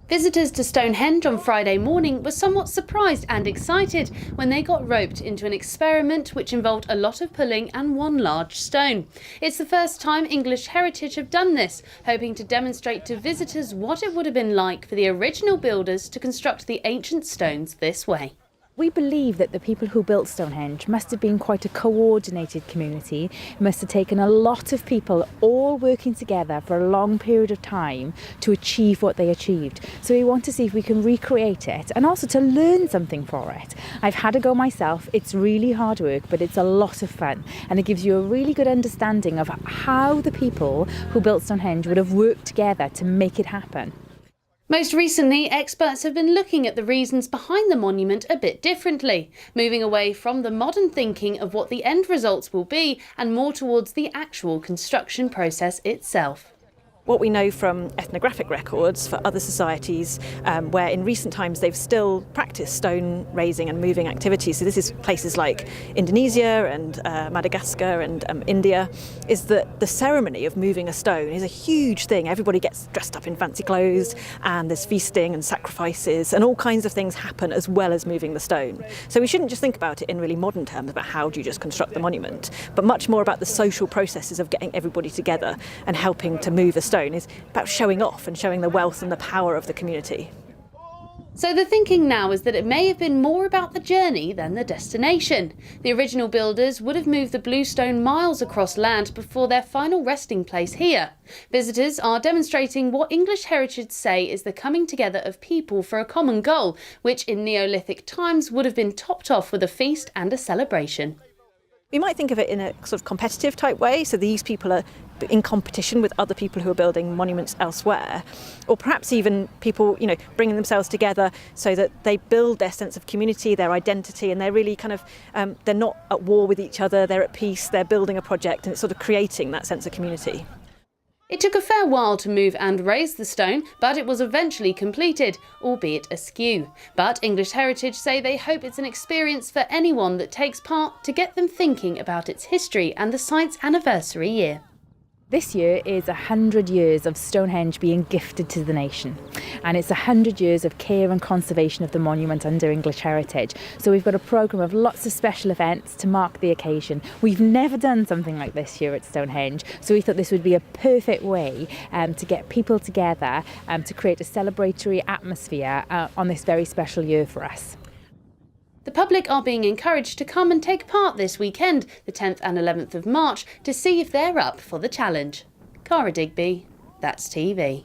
Visitors to Stonehenge on Friday morning were somewhat surprised and excited when they got roped into an experiment which involved a lot of pulling and one large stone. It's the first time English Heritage have done this, hoping to demonstrate to visitors what it would have been like for the original builders to construct the ancient stones this way. We believe that the people who built Stonehenge must have been quite a coordinated community. It must have taken a lot of people all working together for a long period of time to achieve what they achieved. So we want to see if we can recreate it and also to learn something for it. I've had a go myself. It's really hard work, but it's a lot of fun. And it gives you a really good understanding of how the people who built Stonehenge would have worked together to make it happen. Most recently, experts have been looking at the reasons behind the monument a bit differently, moving away from the modern thinking of what the end results will be and more towards the actual construction process itself. What we know from ethnographic records for other societies where in recent times they've still practiced stone raising and moving activities, so this is places like Indonesia and Madagascar and India, is that the ceremony of moving a stone is a huge thing. Everybody gets dressed up in fancy clothes and there's feasting and sacrifices and all kinds of things happen as well as moving the stone. So we shouldn't just think about it in really modern terms about how do you just construct the monument, but much more about the social processes of getting everybody together and helping to move a stone. Is about showing off and showing the wealth and the power of the community. So the thinking now is that it may have been more about the journey than the destination. The original builders would have moved the blue stone miles across land before their final resting place here. Visitors are demonstrating what English Heritage say is the coming together of people for a common goal, which in Neolithic times would have been topped off with a feast and a celebration. We might think of it in a sort of competitive type way, so these people are in competition with other people who are building monuments elsewhere, or perhaps even people, bringing themselves together so that they build their sense of community, their identity, and they're really kind of, they're not at war with each other, they're at peace, they're building a project, and it's sort of creating that sense of community. It took a fair while to move and raise the stone, but it was eventually completed, albeit askew. But English Heritage say they hope it's an experience for anyone that takes part to get them thinking about its history and the site's anniversary year. This year is 100 years of Stonehenge being gifted to the nation, and it's 100 years of care and conservation of the monument under English Heritage. So we've got a programme of lots of special events to mark the occasion. We've never done something like this here at Stonehenge, so we thought this would be a perfect way to get people together to create a celebratory atmosphere on this very special year for us. The public are being encouraged to come and take part this weekend, the 10th and 11th of March, to see if they're up for the challenge. Cara Digby, That's TV.